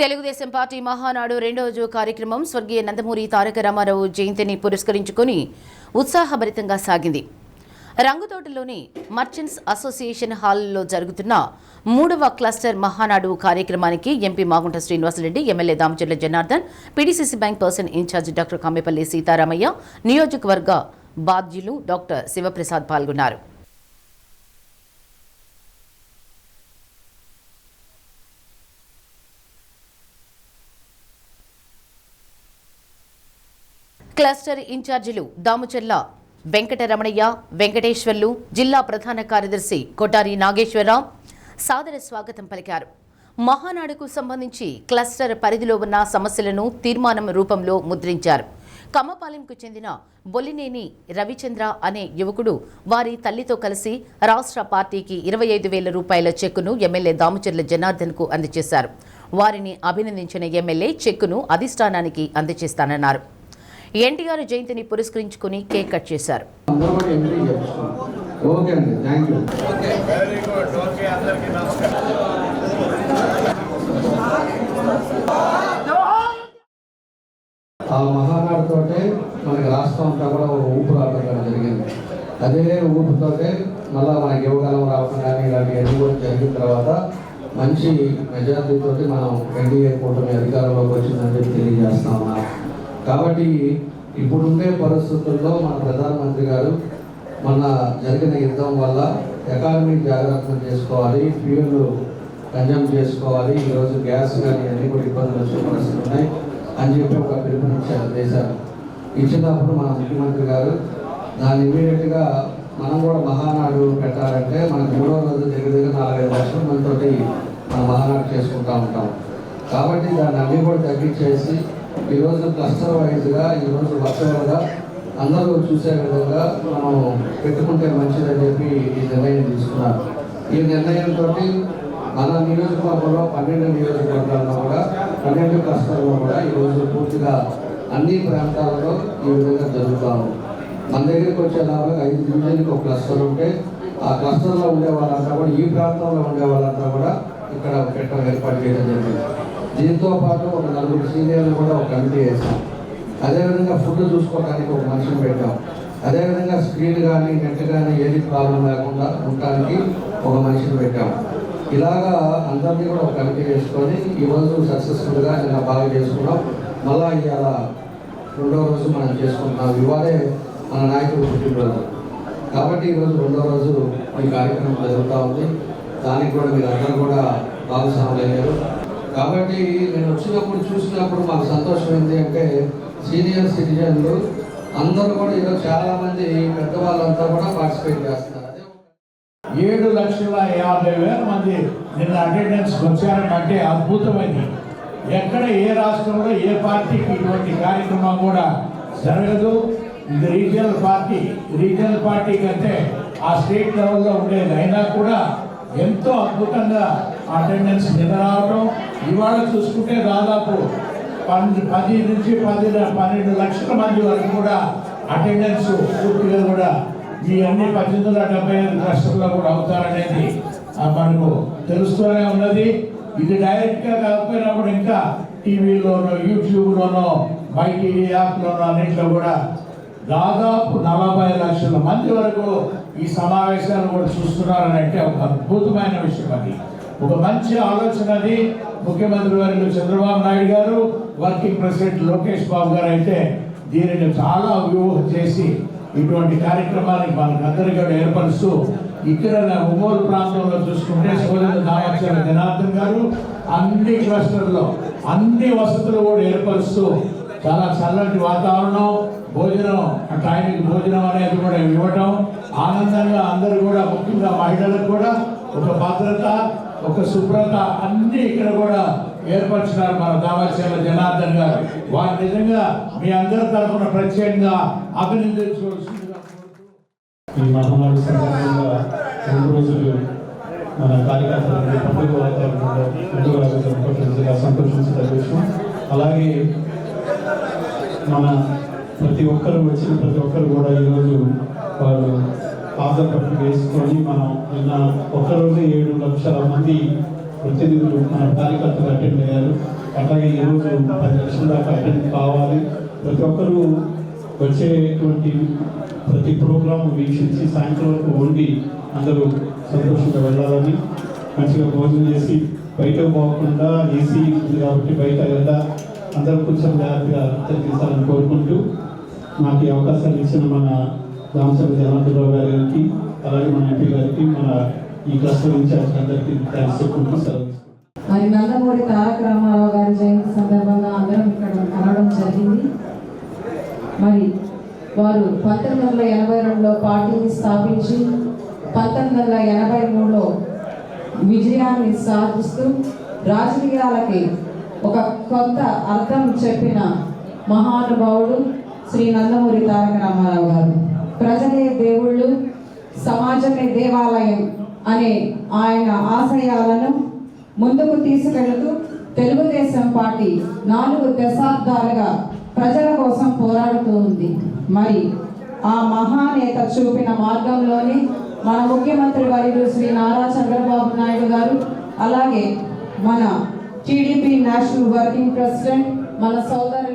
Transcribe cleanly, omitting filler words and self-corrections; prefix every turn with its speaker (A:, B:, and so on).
A: Telugu Desam party Mahanadu రెండో రోజు కార్యక్రమం స్వర్గీయ నందమూరి తారక రామారావు జయంతిని పురస్కరించుకుని ఉత్సాహభరితంగా సాగింది. రంగుతోటలోని మర్చెంట్స్ అసోసియేషన్ హాల్లో జరుగుతున్న 3వ క్లస్టర్ మహానాడు కార్యక్రమానికి MP Magunta Srinivasa Reddy, MLA Damacharla Janardhan, PDCC bank person incharge doctor Kammepalli Sitaramaiah, నియోజకవర్గ బాధ్యులు డాక్టర్ శివప్రసాద్ పాల్గొన్నారు. క్లస్టర్ ఇన్ఛార్జీలు దామచర్ల వెంకటరమణయ్య, వెంకటేశ్వర్లు, జిల్లా ప్రధాన కార్యదర్శి కొటారి నాగేశ్వరరావు సాదర స్వాగతం పలికారు. మహానాడుకు సంబంధించి క్లస్టర్ పరిధిలో ఉన్న సమస్యలను తీర్మానం రూపంలో ముద్రించారు. కమ్మపాలెంకు చెందిన బొల్లినేని రవిచంద్ర అనే యువకుడు వారి తల్లితో కలిసి రాష్ట్ర పార్టీకి 25,000 రూపాయల చెక్కును ఎమ్మెల్యే దామచర్ల జనార్దన్కు అందజేశారు. వారిని అభినందించిన ఎమ్మెల్యే చెక్కును అధిష్టానానికి అందజేస్తానన్నారు. ఎన్టీఆర్ జయంతిని పురస్కరించుకుని కేక్ కట్ చేశారు.
B: ఆ మహానాడుతోటే మనకి రాష్ట్రం అంతా కూడా ఒక ఊపు రావడం జరిగింది. అదే ఊపుతోటే మళ్ళీ మనకి యువకాలం రావడం కానీ ఇలాంటివన్నీ కూడా జరిగిన తర్వాత మంచి మెజారిటీతోటి మనం ఎన్డీఏ కూటమి అధికారంలోకి వచ్చిందని చెప్పి తెలియజేస్తా ఉన్నాం. కాబట్టి ఇప్పుడుండే పరిస్థితుల్లో మన ప్రధానమంత్రి గారు మన జరిగిన యుద్ధం వల్ల ఎకానమీ జాగ్రత్తలు చేసుకోవాలి, ఫ్యూయల్ కన్జ్యూమ్ చేసుకోవాలి, ఈరోజు గ్యాస్ కానీ అన్నీ కూడా ఇబ్బందులు వచ్చే పరిస్థితులు ఉన్నాయి అని చెప్పి ఒక పిలుపునిచ్చారు దేశాలు. ఇచ్చినప్పుడు మన ముఖ్యమంత్రి గారు దాన్ని ఇమీడియట్గా మనం కూడా మహానాడు పెట్టాలంటే మనకు 3వ రోజు దగ్గర 4-5 లక్షల మందితోటి మనం మహానాడు చేసుకుంటూ ఉంటాం. కాబట్టి దాన్ని అన్నీ కూడా తగ్గించేసి ఈరోజు క్లస్టర్ వైజ్గా ఈరోజు వర్చువల్గా అందరూ చూసే విధంగా మనం పెట్టుకుంటే మంచిదని చెప్పి ఈ నిర్ణయం తీసుకున్నారు. ఈ నిర్ణయంతో మన నియోజకవర్గంలో 12 నియోజకవర్గాల్లో కూడా 12 క్లస్టర్లో కూడా ఈరోజు పూర్తిగా అన్ని ప్రాంతాలలో ఈ విధంగా జరుగుతాము. మన దగ్గరికి వచ్చేలాగా 5 డివిజన్కి ఒక క్లస్టర్ ఉంటే ఆ క్లస్టర్లో ఉండే వాళ్ళంతా కూడా ఈ ప్రాంతంలో ఉండే వాళ్ళంతా కూడా ఇక్కడ పెట్టడం ఏర్పాటు చేయడం జరిగింది. దీంతో పాటు ఒక 4 సీనియర్లు కూడా ఒక కమిటీ వేసాం. అదేవిధంగా ఫుడ్ చూసుకోవడానికి ఒక మనిషిని పెట్టాం. అదేవిధంగా స్క్రీన్ కానీ నెట్ కానీ ఏది ప్రాబ్లం లేకుండా ఉండటానికి ఒక మనిషిని పెట్టాం. ఇలాగా అందరినీ కూడా ఒక కమిటీ వేసుకొని ఈరోజు సక్సెస్ఫుల్గా నిన్న బాగా చేసుకున్నాం. మళ్ళా ఇవాళ 2వ రోజు మనం చేసుకుంటున్నాం. ఇవాళే మన నాయకుడు పుట్టినరోజు కాబట్టి ఈరోజు 2వ రోజు ఈ కార్యక్రమం జరుగుతూ ఉంది. దానికి కూడా మీరు అందరూ కూడా భాగస్వాములు అయ్యారు. కాబట్టి నేను వచ్చినప్పుడు చూసినప్పుడు మాకు సంతోషం ఏంటి అంటే సీనియర్ సిటిజన్లు అందరూ కూడా ఈరోజు చాలామంది పెద్దవాళ్ళంతా కూడా పార్టిసిపేట్ చేస్తున్నారు.
C: 7,50,000 మంది నిన్న అటెండెన్స్ వచ్చారంటే అద్భుతమైంది. ఎక్కడ ఏ రాష్ట్రంలో ఏ పార్టీకి ఇటువంటి కార్యక్రమం కూడా జరగదు. ఇది రీజనల్ పార్టీ కంటే ఆ స్టేట్ లెవెల్లో ఉండేది. అయినా కూడా ఎంతో అద్భుతంగా అటెండెన్స్ నిన్న రావడం. ఇవాళ చూసుకుంటే దాదాపు 10 నుంచి 12 లక్షల మంది వరకు కూడా అటెండెన్స్ పూర్తిగా కూడా ఈ అన్ని 1875 క్లస్టర్లో కూడా అవుతారనేది మనకు తెలుస్తూనే ఉన్నది. ఇది డైరెక్ట్గా కాకపోయినప్పుడు ఇంకా టీవీలోనో యూట్యూబ్లోనో మైటీవీ యాప్లోనో అన్నింటిలో కూడా దాదాపు 40 లక్షల మంది వరకు ఈ సమావేశాలు కూడా చూస్తున్నారని అంటే ఒక అద్భుతమైన విషయం. అది ఒక మంచి ఆలోచన. అది ముఖ్యమంత్రి వర్యులు చంద్రబాబు నాయుడు గారు, వర్కింగ్ ప్రెసిడెంట్ లోకేష్ బాబు గారు అయితే దీనిని చాలా వ్యూహ చేసి ఇటువంటి కార్యక్రమానికి మనకందరికీ కూడా ఏర్పరుస్తూ ఇక్కడ ఒంగోలు ప్రాంతంలో చూసుకుంటే సోదరుడు దామచర్ల జనార్దన్ గారు అన్ని క్లస్టర్లో అన్ని వసతులు కూడా ఏర్పరుస్తూ చాలా చల్లటి వాతావరణం, భోజనం టైంకి భోజనం అనేది కూడా ఇవ్వటం, ఆనందంగా అందరూ కూడా ముఖ్యంగా మహిళలకు కూడా ఒక భద్రత, ఒక శుభ్రత అన్ని ఇక్కడ కూడా ఏర్పరిచినారు మన దామచర్ల జనార్దన్ గారు. వారు నిజంగా మీ అందరి తరఫున ప్రత్యేకంగా అభినందించవలసిందిగా
D: ఈ మహానాడు సందర్భంగా 2 రోజులు మన కార్యకర్తలు పండుగ వాతావరణంలో సంతోషించదగ్గ విషయం. అలాగే మన ప్రతి ఒక్కరు వచ్చిన ప్రతి ఒక్కరు కూడా ఈరోజు వాళ్ళు ఆధార్ పట్టు వేసుకొని మనం నిన్న ఒక్కరోజు 7 లక్షల మంది ప్రతినిధులు మన కార్యకర్తలు అటెండ్ అయ్యారు. అలాగే ఈరోజు 10 లక్షల దాకా అటెండ్ కావాలి. ప్రతి ఒక్కరూ వచ్చేటువంటి ప్రతి ప్రోగ్రాం వీక్షించి సాయంత్రం వరకు ఉండి అందరూ సంతోషంగా వెళ్ళాలని, మంచిగా భోజనం చేసి బయట పోకుండా ఏసీ ఉంది కాబట్టి బయట వెళ్ళా అందరూ కొంచెం జాగ్రత్తగా తీసాలని కోరుకుంటూ నాకు ఈ అవకాశాలు ఇచ్చిన మన దామచర్ల జనార్దనరావు గారికి, అలాగే మన ఎంపీ గారికి, మన ఈ క్లస్టర్ ఇన్ఛార్జ్ అందరికీ థ్యాంక్స్ చెప్పుకుంటూ సెలవు.
E: మరి నందమూరి తారక రామారావు గారి జయంతి సందర్భంగా అందరం ఇక్కడ కలవడం జరిగింది. మరి వారు 1982లో పార్టీని స్థాపించి 1983లో విజయాన్ని సాధిస్తూ రాజకీయాలకి ఒక కొత్త అర్థం చెప్పిన మహానుభావుడు శ్రీ నందమూరి తారక రామారావు గారు. ప్రజలే దేవుళ్ళు, సమాజమే దేవాలయం అనే ఆయన ఆశయాలను ముందుకు తీసుకెళుతూ తెలుగుదేశం పార్టీ 4 దశాబ్దాలుగా ప్రజల కోసం పోరాడుతూ ఉంది. మరి ఆ మహానేత చూపిన మార్గంలోనే మన ముఖ్యమంత్రి వర్యులు శ్రీ నారా చంద్రబాబు నాయుడు గారు, అలాగే మన టీడీపీ నేషనల్ వర్కింగ్ ప్రెసిడెంట్ మన సోదరులు